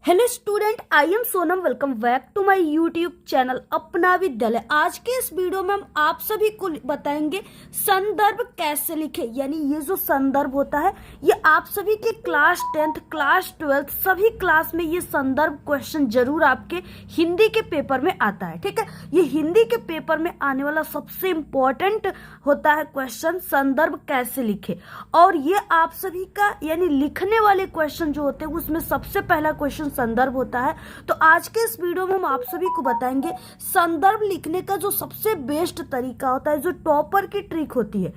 Hello student, I am Sonam. Welcome back to my YouTube channel Apna Vidyalaya. आज के इस video में हम आप सभी को बताएंगे संदर्भ कैसे लिखे। यानी ये जो संदर्भ होता है ये आप सभी के क्लास 10th क्लास 12th सभी क्लास में ये संदर्भ क्वेश्चन जरूर आपके हिंदी के पेपर में आता है। ठीक है, ये हिंदी के पेपर में आने वाला सबसे इम्पोर्टेंट होता है क्वेश्चन, संदर्भ कैसे लिखे। और ये आप सभी का यानी लिखने वाले क्वेश्चन जो होते हैं उसमें सबसे पहला क्वेश्चन संदर्भ होता है। तो आज के इस वीडियो में हम आप सभी को बताएंगे संदर्भ लिखने का जो सबसे बेस्ट तरीका होता है, जो टॉपर की ट्रिक होती है,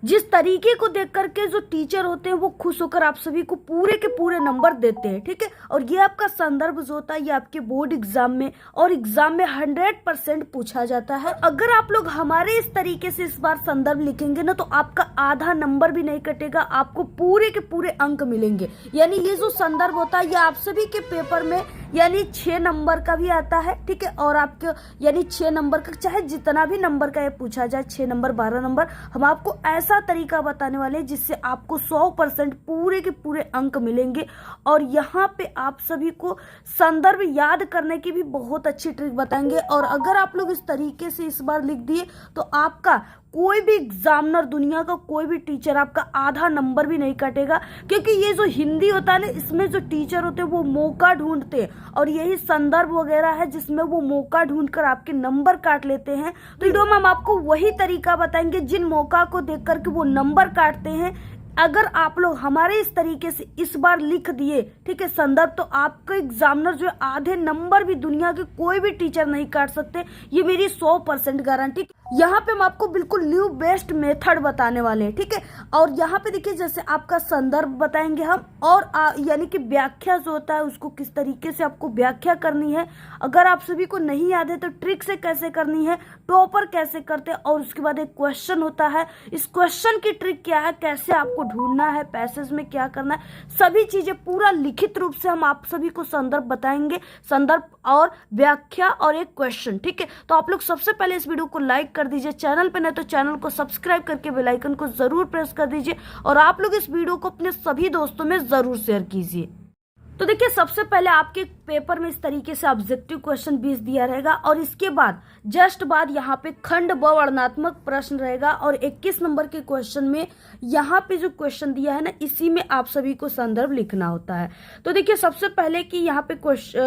जिस तरीके को देख करके जो टीचर होते हैं वो खुश होकर आप सभी को पूरे के पूरे नंबर देते हैं। ठीक है, और ये आपका संदर्भ जो होता है ये आपके बोर्ड एग्जाम में और एग्जाम में 100% पूछा जाता है। अगर आप लोग हमारे इस तरीके से इस बार संदर्भ लिखेंगे ना तो आपका आधा नंबर भी नहीं कटेगा, आपको पूरे के पूरे अंक मिलेंगे। यानी ये जो संदर्भ होता है ये आप सभी के पेपर में यानी 6 नंबर का भी आता है। ठीक है, और आपके यानी 6 नंबर का चाहे जितना भी नंबर का ये पूछा जाए, 6 नंबर 12 नंबर, हम आपको ऐसा तरीका बताने वाले हैं जिससे आपको 100% पूरे के पूरे अंक मिलेंगे। और यहाँ पे आप सभी को संदर्भ याद करने की भी बहुत अच्छी ट्रिक बताएंगे। और अगर आप लोग इस तरीके से इस बार लिख दिए तो आपका कोई भी एग्जामिनर, दुनिया का कोई भी टीचर आपका आधा नंबर भी नहीं काटेगा। क्योंकि ये जो हिंदी होता है ना इसमें जो टीचर होते हैं वो मौका ढूंढते हैं, और यही संदर्भ वगैरह है जिसमें वो मौका ढूंढकर आपके नंबर काट लेते हैं। तो वीडियो में हम आपको वही तरीका बताएंगे जिन मौका को देख करके वो नंबर काटते हैं। अगर आप लोग हमारे इस तरीके से इस बार लिख दिए, ठीक है, संदर्भ, तो आपका एग्जामिनर जो आधे नंबर भी दुनिया के कोई भी टीचर नहीं काट सकते, ये मेरी 100% गारंटी। यहाँ पे हम आपको बिल्कुल न्यू बेस्ट मेथड बताने वाले हैं। ठीक है, और यहाँ पे देखिए जैसे आपका संदर्भ बताएंगे हम, और यानी कि व्याख्या जो होता है उसको किस तरीके से आपको व्याख्या करनी है। अगर आप सभी को नहीं याद है तो ट्रिक से कैसे करनी है, टॉपर कैसे करते हैं, और उसके बाद एक क्वेश्चन होता है, इस क्वेश्चन की ट्रिक क्या है, कैसे आपको ढूंढना है, पैसेज में क्या करना है, सभी चीजें पूरा लिखित रूप से हम आप सभी को संदर्भ बताएंगे, संदर्भ और व्याख्या और एक क्वेश्चन। ठीक है, तो आप लोग सबसे पहले इस वीडियो को लाइक कर दीजिए, चैनल पे नहीं तो चैनल को सब्सक्राइब करके बेल आइकन को जरूर प्रेस कर दीजिए, और आप लोग इस वीडियो को अपने सभी दोस्तों में जरूर शेयर कीजिए। तो देखिए सबसे पहले आपके पेपर में इस तरीके से ऑब्जेक्टिव क्वेश्चन 20 दिया रहेगा, और इसके बाद जस्ट बाद यहाँ पे खंड व वर्णनात्मक प्रश्न रहेगा, और 21 नंबर के क्वेश्चन में यहाँ पे जो क्वेश्चन दिया है ना इसी में आप सभी को संदर्भ लिखना होता है। तो देखिए सबसे पहले कि यहाँ पे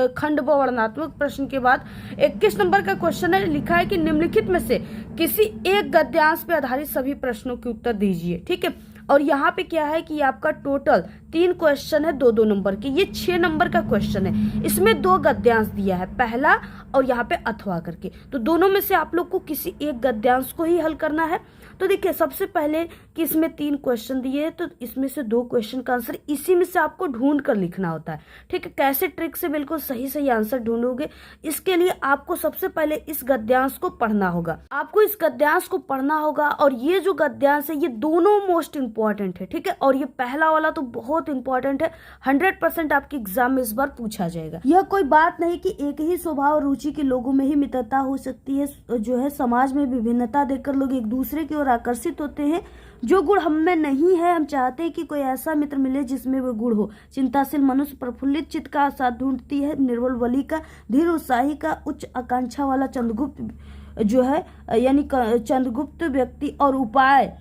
खंड व वर्णनात्मक प्रश्न के बाद 21 नंबर का क्वेश्चन है, लिखा है कि निम्नलिखित में से किसी एक गद्यांश पे आधारित सभी प्रश्नों के उत्तर दीजिए। ठीक है, और यहाँ पे क्या है कि आपका टोटल 3 क्वेश्चन है 2-2 नंबर के, ये 6 नंबर का क्वेश्चन है। इसमें 2 गद्यांश दिया है, पहला और यहाँ पे अथवा करके, तो दोनों में से आप लोग को किसी एक गद्यांश को ही हल करना है। तो देखिए सबसे पहले कि इसमें 3 क्वेश्चन दिए हैं, तो इसमें से 2 क्वेश्चन का आंसर इसी में से आपको ढूंढ कर लिखना होता है। ठीक है, कैसे ट्रिक से बिल्कुल सही सही आंसर ढूंढोगे, इसके लिए आपको सबसे पहले इस गद्यांश को पढ़ना होगा, आपको इस गद्यांश को पढ़ना होगा। और ये जो गद्यांश है ये दोनों मोस्ट इंपॉर्टेंट है। ठीक है, और ये पहला वाला तो बहुत इंपॉर्टेंट है, 100% आपके एग्जाम में इस बार पूछा जाएगा। यह कोई बात नहीं कि एक ही स्वभाव और रुचि के लोगों में ही मित्रता हो सकती है, जो है समाज में विभिन्नता देखकर लोग एक दूसरे की ओर आकर्षित होते हैं। जो गुण हम में नहीं है, हम चाहते हैं कि कोई ऐसा मित्र मिले जिसमें वो गुण हो। चिंताशील मनुष्य प्रफुल्लित चित्त का साथ ढूंढती है, निर्बल बलि का, धीर उत्साही का, उच्च आकांक्षा वाला चंद्रगुप्त जो है यानी चंद्रगुप्त व्यक्ति, और उपाय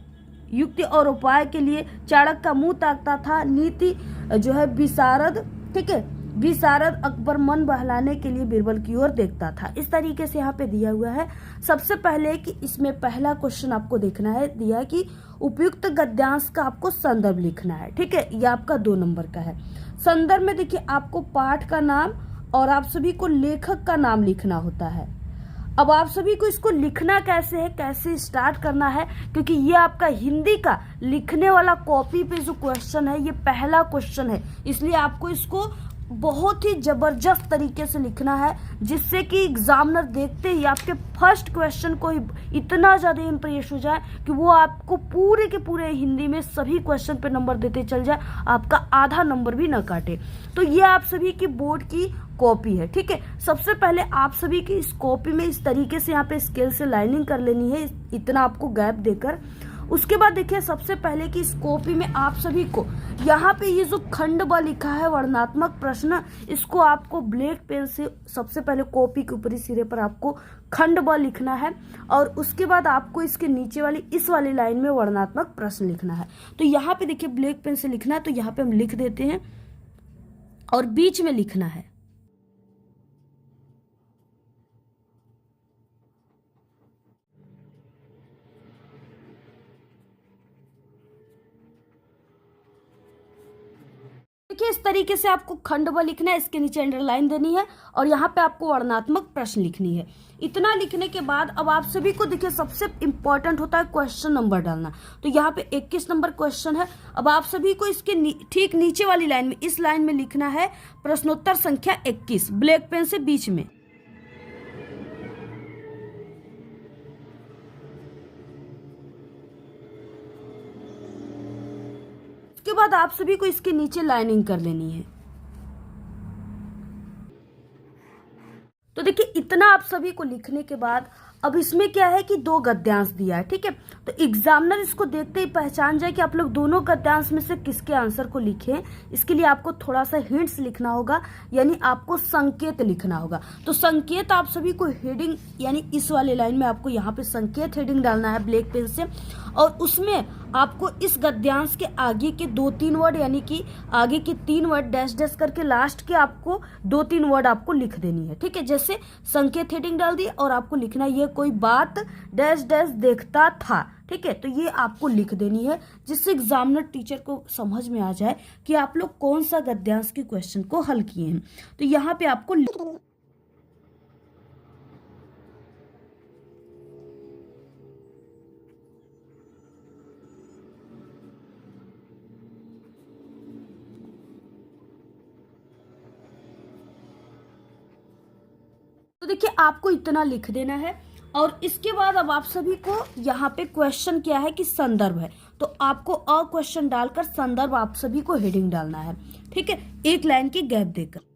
युक्ति और उपाय के लिए चाणक्य का मुंह ताकता था। नीति जो है विशारद, ठीक है, विशारद अकबर मन बहलाने के लिए बीरबल की ओर देखता था। इस तरीके से यहाँ पे दिया हुआ है। सबसे पहले कि इसमें पहला क्वेश्चन आपको देखना है, दिया है कि उपयुक्त गद्यांश का आपको संदर्भ लिखना है। ठीक है, ये आपका 2 नंबर का है। संदर्भ में देखिए आपको पाठ का नाम और आप सभी को लेखक का नाम लिखना होता है। अब आप सभी को इसको लिखना कैसे है, कैसे स्टार्ट करना है, क्योंकि ये आपका हिंदी का लिखने वाला कॉपी पे जो क्वेश्चन है ये पहला क्वेश्चन है, इसलिए आपको इसको बहुत ही जबरदस्त तरीके से लिखना है, जिससे कि एग्जामिनर देखते ही आपके फर्स्ट क्वेश्चन को ही इतना ज़्यादा इम्प्रेस हो जाए कि वो आपको पूरे के पूरे हिंदी में सभी क्वेश्चन पे नंबर देते चल जाए, आपका आधा नंबर भी न काटे। तो ये आप सभी की बोर्ड की कॉपी है। ठीक है, सबसे पहले आप सभी की इस कॉपी में इस तरीके से यहाँ पे स्केल से लाइनिंग कर लेनी है, इतना आपको गैप देकर। उसके बाद देखिए सबसे पहले कि इस कॉपी में आप सभी को यहाँ पे ये जो खंड ब लिखा है वर्णनात्मक प्रश्न, इसको आपको ब्लैक पेन से सबसे पहले कॉपी के ऊपरी सिरे पर आपको खंड ब लिखना है और उसके बाद आपको इसके नीचे वाली इस वाली लाइन में वर्णनात्मक प्रश्न लिखना है। तो यहाँ पे देखिए ब्लैक पेन से लिखना है, तो यहाँ पे हम लिख देते हैं और बीच में लिखना है। देखिए इस तरीके से आपको खंड ब लिखना है, इसके नीचे अंडरलाइन देनी है और यहाँ पे आपको वर्णनात्मक प्रश्न लिखनी है। इतना लिखने के बाद अब आप सभी को देखिए सबसे इंपॉर्टेंट होता है क्वेश्चन नंबर डालना। तो यहाँ पे 21 नंबर क्वेश्चन है। अब आप सभी को इसके ठीक नीचे वाली लाइन में, इस लाइन में लिखना है प्रश्नोत्तर संख्या 21 ब्लैक पेन से बीच में। उसके बाद आप सभी को इसके नीचे लाइनिंग कर लेनी है। तो देखिए इतना आप सभी को लिखने के बाद अब इसमें क्या है कि 2 गद्यांश दिया है, ठीक है। तो एग्जामिनर इसको देखते ही पहचान जाए कि आप लोग दोनों गद्यांश में से किसके आंसर को लिखें। इसके लिए आपको थोड़ा सा हिंट्स लिखना होगा, यानी आपको संकेत लिखना होगा। तो संकेत आप सभी को हेडिंग, यानी इस वाले लाइन में आपको यहाँ पे संकेत हेडिंग डालना है ब्लैक पेन से, और उसमें आपको इस गद्यांश के आगे के 2-3 वर्ड, यानी कि आगे के 3 वर्ड डैश डैश करके लास्ट के आपको 2-3 वर्ड आपको लिख देनी है, ठीक है। जैसे संकेत हेडिंग डाल दी और आपको लिखना है ये कोई बात डैश डैश देखता था, ठीक है। तो ये आपको लिख देनी है जिससे एग्जामिनर टीचर को समझ में आ जाए कि आप लोग कौन सा गद्यांश के क्वेश्चन को हल किए हैं। तो यहाँ पे आपको तो देखिए आपको इतना लिख देना है। और इसके बाद अब आप सभी को यहाँ पे क्वेश्चन क्या है कि संदर्भ है, तो आपको अ क्वेश्चन डालकर संदर्भ आप सभी को हेडिंग डालना है, ठीक है, एक लाइन की गैप देकर।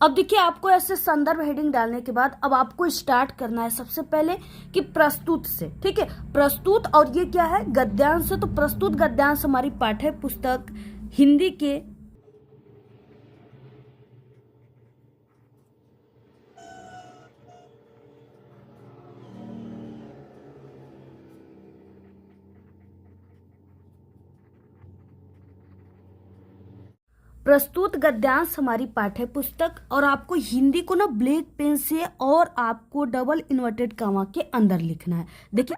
अब देखिए आपको ऐसे संदर्भ हेडिंग डालने के बाद अब आपको स्टार्ट करना है सबसे पहले कि प्रस्तुत से, ठीक है। प्रस्तुत, और ये क्या है गद्यांश से, तो प्रस्तुत गद्यांश हमारी पाठ्य पुस्तक हिंदी के प्रस्तुत गद्यांश हमारी पाठ्य पुस्तक, और आपको हिंदी को ना ब्लैक पेन से और आपको डबल इन्वर्टेड कॉमा के अंदर लिखना है। देखिए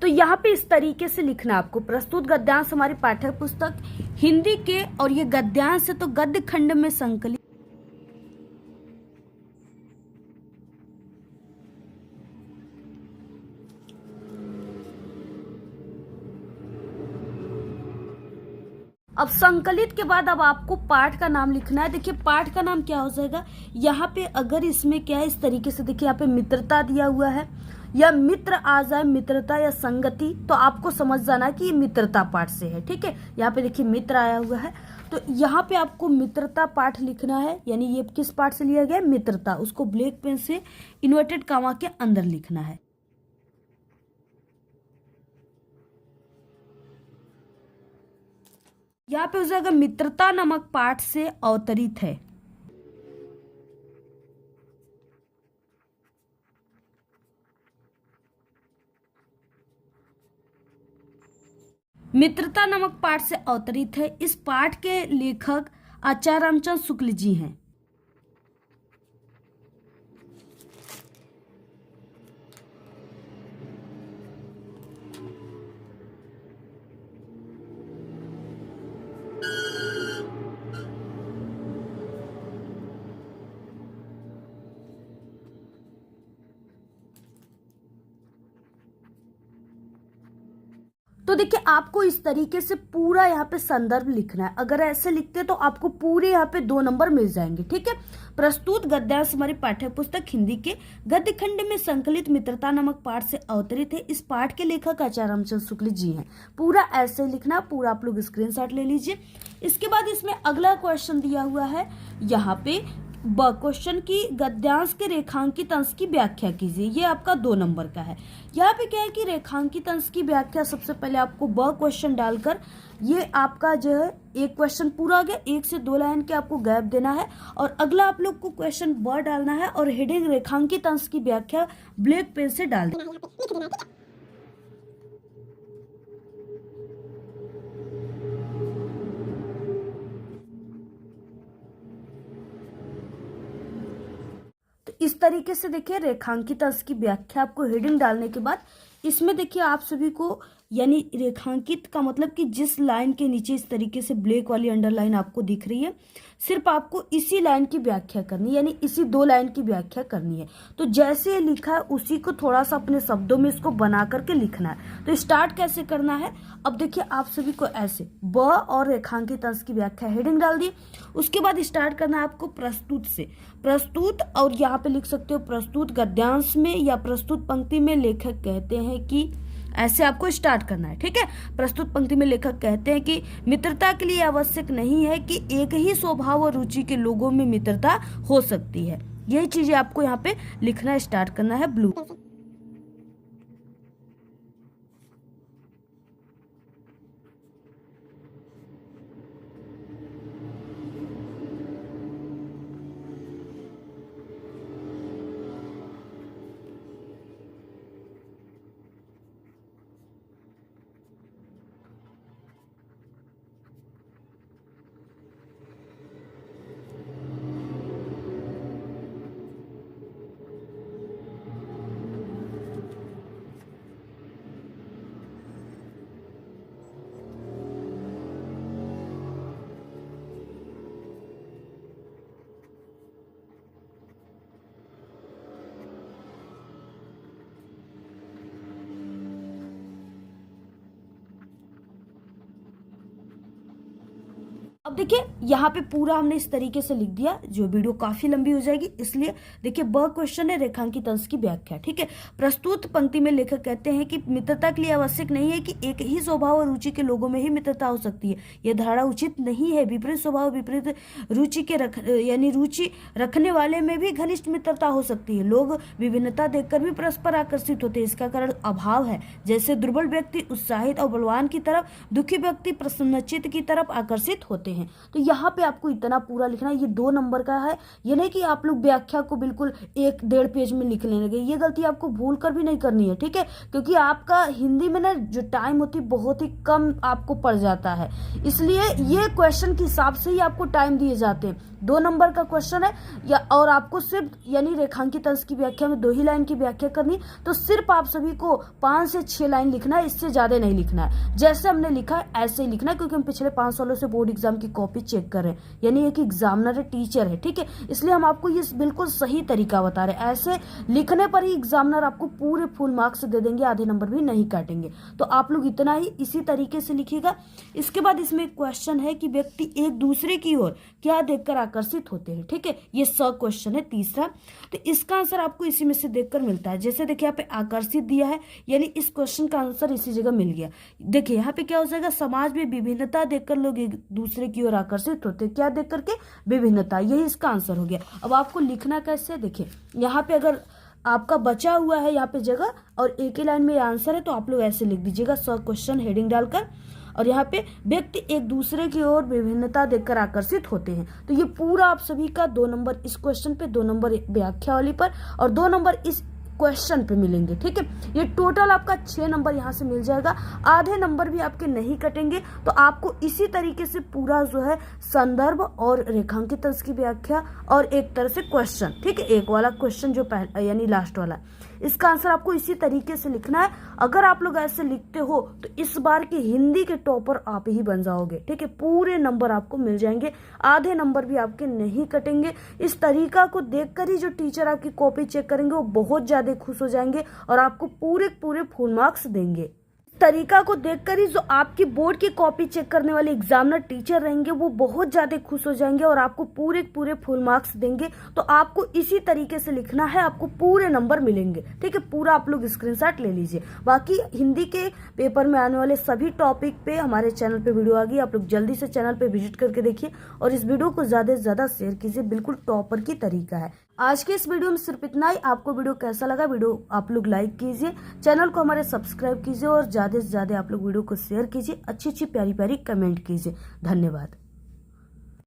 तो यहाँ पे इस तरीके से लिखना आपको, प्रस्तुत गद्यांश हमारी पाठ्य पुस्तक हिंदी के, और ये गद्यांश है तो गद्य खंड में संकलित। अब संकलित के बाद अब आपको पाठ का नाम लिखना है। देखिए पाठ का नाम क्या हो जाएगा, यहाँ पे अगर इसमें क्या है इस तरीके से, देखिए यहाँ पे मित्रता दिया हुआ है, या मित्र आ जाए, मित्रता या संगति, तो आपको समझ जाना है कि ये मित्रता पाठ से है, ठीक है। यहाँ पे देखिए मित्र आया हुआ है, तो यहाँ पे आपको मित्रता पाठ लिखना है, यानी ये किस पाठ से लिया गया, मित्रता, उसको ब्लैक पेन से इन्वर्टेड कॉमा के अंदर लिखना है। यहाँ पे हो जाएगा मित्रता नामक पाठ से अवतरित है। मित्रता नामक पाठ से अवतरित है। इस पाठ के लेखक आचार्य रामचंद्र शुक्ल जी हैं। तो देखिए आपको इस तरीके से पूरा यहाँ पे संदर्भ लिखना है। अगर ऐसे लिखते तो आपको पूरे यहाँ पे 2 नंबर मिल जाएंगे, ठीक है। प्रस्तुत गद्यांश हमारी पाठ्य पुस्तक हिंदी के गद्य खंड में संकलित मित्रता नामक पाठ से अवतरित है। इस पाठ के लेखक आचार्य रामचंद्र शुक्ल जी हैं। पूरा ऐसे लिखना, पूरा आप लोग स्क्रीनशॉट ले लीजिए। इसके बाद इसमें अगला क्वेश्चन दिया हुआ है यहाँ पे ब क्वेश्चन की गद्यांश के रेखांकित अंश की व्याख्या कीजिए। ये आपका 2 नंबर का है। यहाँ पे क्या है कि रेखांकित अंश की व्याख्या सबसे पहले आपको ब क्वेश्चन डालकर ये आपका जो है एक क्वेश्चन पूरा हो गया। 1 से 2 लाइन के आपको गैप देना है और अगला आप लोग को क्वेश्चन ब डालना है और हेडिंग रेखांकित अंश की व्याख्या ब्लैक पेन से डाल देना है। इस तरीके से देखिए रेखांकित अंश की व्याख्या आपको हेडिंग डालने के बाद इसमें देखिए आप सभी को यानी रेखांकित का मतलब कि जिस लाइन के नीचे इस तरीके से ब्लैक वाली अंडरलाइन आपको दिख रही है, सिर्फ आपको इसी लाइन की व्याख्या करनी है, यानी इसी 2 लाइन की व्याख्या करनी है। तो जैसे ये लिखा है उसी को थोड़ा सा अपने शब्दों में इसको बना करके लिखना है। तो स्टार्ट कैसे करना है, अब देखिए आप सभी को ऐसे ब और रेखांकित अंश की व्याख्या हेडिंग डाल दी। उसके बाद स्टार्ट करना है आपको प्रस्तुत से। प्रस्तुत, और यहाँ पे लिख सकते हो प्रस्तुत गद्यांश में या प्रस्तुत पंक्ति में लेखक कहते हैं कि, ऐसे आपको स्टार्ट करना है, ठीक है। प्रस्तुत पंक्ति में लेखक कहते हैं कि मित्रता के लिए आवश्यक नहीं है कि एक ही स्वभाव और रुचि के लोगों में मित्रता हो सकती है। यही चीजें आपको यहाँ पे लिखना स्टार्ट करना है ब्लू। अब देखिए यहाँ पे पूरा हमने इस तरीके से लिख दिया, जो वीडियो काफी लंबी हो जाएगी, इसलिए देखिए ब क्वेश्चन है रेखांकित अंश की व्याख्या, ठीक है। प्रस्तुत पंक्ति में लेखक कहते हैं कि मित्रता के लिए आवश्यक नहीं है कि एक ही स्वभाव और रुचि के लोगों में ही मित्रता हो सकती है। यह धारणा उचित नहीं है। विपरीत स्वभाव विपरीत रुचि के यानी रुचि रखने वाले में भी घनिष्ठ मित्रता हो सकती है। लोग विभिन्नता देखकर भी परस्पर आकर्षित होते हैं। इसका कारण अभाव है। जैसे दुर्बल व्यक्ति उत्साहित और बलवान की तरफ, दुखी व्यक्ति प्रसन्नचित्त की तरफ आकर्षित होते हैं। तो यहाँ पे आपको इतना पूरा लिखना है। ये 2 नंबर का है। ये नहीं कि आप लोग व्याख्या को बिल्कुल 1-1.5 पेज में लिख लेंगे। ये गलती आपको भूल कर भी नहीं करनी है, ठीक है, क्योंकि आपका हिंदी में ना जो टाइम होती है बहुत ही कम आपको पड़ जाता है, इसलिए ये क्वेश्चन के हिसाब से ही आपको टाइम दिए जाते हैं। 2 नंबर का क्वेश्चन है या और आपको सिर्फ यानी रेखांकित अंश की व्याख्या में 2 ही लाइन की व्याख्या करनी, तो सिर्फ आप सभी को 5 से 6 लाइन लिखना है, इससे ज्यादा नहीं लिखना है। जैसे हमने लिखा है ऐसे ही लिखना है, क्योंकि हम पिछले 5 सालों से बोर्ड एग्जाम की कॉपी चेक कर रहे हैं, यानी एक एग्जामिनर है, टीचर है, ठीक है, इसलिए हम आपको ये बिल्कुल सही तरीका बता रहे हैं। ऐसे लिखने पर ही एग्जामिनर आपको पूरे फुल मार्क्स दे देंगे, आधे नंबर भी नहीं काटेंगे। तो आप लोग इतना ही इसी तरीके से लिखिएगा। इसके बाद इसमें एक क्वेश्चन है कि व्यक्ति एक दूसरे की ओर क्या देखकर आकर्षित होते हैं, ठीक है, ये सब क्वेश्चन है तीसरा। तो इसका आंसर आपको इसी में से देखकर मिलता है। जैसे देखिए यहाँ पे आकर्षित दिया है, यानी इस क्वेश्चन का आंसर इसी जगह मिल गया। देखिए यहाँ पे क्या हो जाएगा, समाज में विभिन्नता देखकर लोग एक दूसरे की ओर आकर्षित होते हैं। क्या देख करके, विभिन्नता, यही इसका आंसर हो गया। अब आपको लिखना कैसे, देखिए यहाँ पे अगर आपका बचा हुआ है यहाँ पे जगह और एक ही लाइन में आंसर है, तो आप लोग ऐसे लिख दीजिएगा सब क्वेश्चन हेडिंग डालकर, और यहाँ पे व्यक्ति एक दूसरे की ओर विभिन्नता देखकर आकर्षित होते हैं। तो ये पूरा आप सभी का 2 नंबर इस क्वेश्चन पे, 2 नंबर व्याख्या वाली पर और 2 नंबर इस क्वेश्चन पे मिलेंगे, ठीक है। ये टोटल आपका 6 नंबर यहाँ से मिल जाएगा। आधे नंबर भी आपके नहीं कटेंगे। तो आपको इसी तरीके से पूरा जो है संदर्भ और रेखांकित अंश की व्याख्या और एक तरह से क्वेश्चन, ठीक है, एक वाला क्वेश्चन जो पहला यानी लास्ट वाला, इसका आंसर आपको इसी तरीके से लिखना है। अगर आप लोग ऐसे लिखते हो तो इस बार की हिंदी के टॉपर आप ही बन जाओगे, ठीक है, पूरे नंबर आपको मिल जाएंगे, आधे नंबर भी आपके नहीं कटेंगे। इस तरीका को देखकर ही जो टीचर आपकी कॉपी चेक करेंगे वो बहुत ज्यादा खुश हो जाएंगे और आपको पूरे फुल मार्क्स देंगे। तरीका को देखकर ही जो आपकी बोर्ड की कॉपी चेक करने वाले एग्जामिनर टीचर रहेंगे वो बहुत ज्यादा खुश हो जाएंगे और आपको पूरे पूरे फुल मार्क्स देंगे। तो आपको इसी तरीके से लिखना है, आपको पूरे नंबर मिलेंगे। ठीक है, पूरा आप लोग स्क्रीनशॉट ले लीजिए। बाकी हिंदी के पेपर में आने वाले सभी टॉपिक पे हमारे चैनल पे वीडियो आ गई, आप लोग जल्दी से चैनल पे विजिट करके देखिए और इस वीडियो को ज्यादा से ज्यादा शेयर कीजिए। बिल्कुल टॉपर की तरीका है। आज के इस वीडियो में सिर्फ इतना ही। आपको वीडियो कैसा लगा, वीडियो आप लोग लाइक कीजिए, चैनल को हमारे सब्सक्राइब कीजिए और ज्यादा से ज्यादा आप लोग वीडियो को शेयर कीजिए। अच्छी अच्छी प्यारी प्यारी कमेंट कीजिए। धन्यवाद।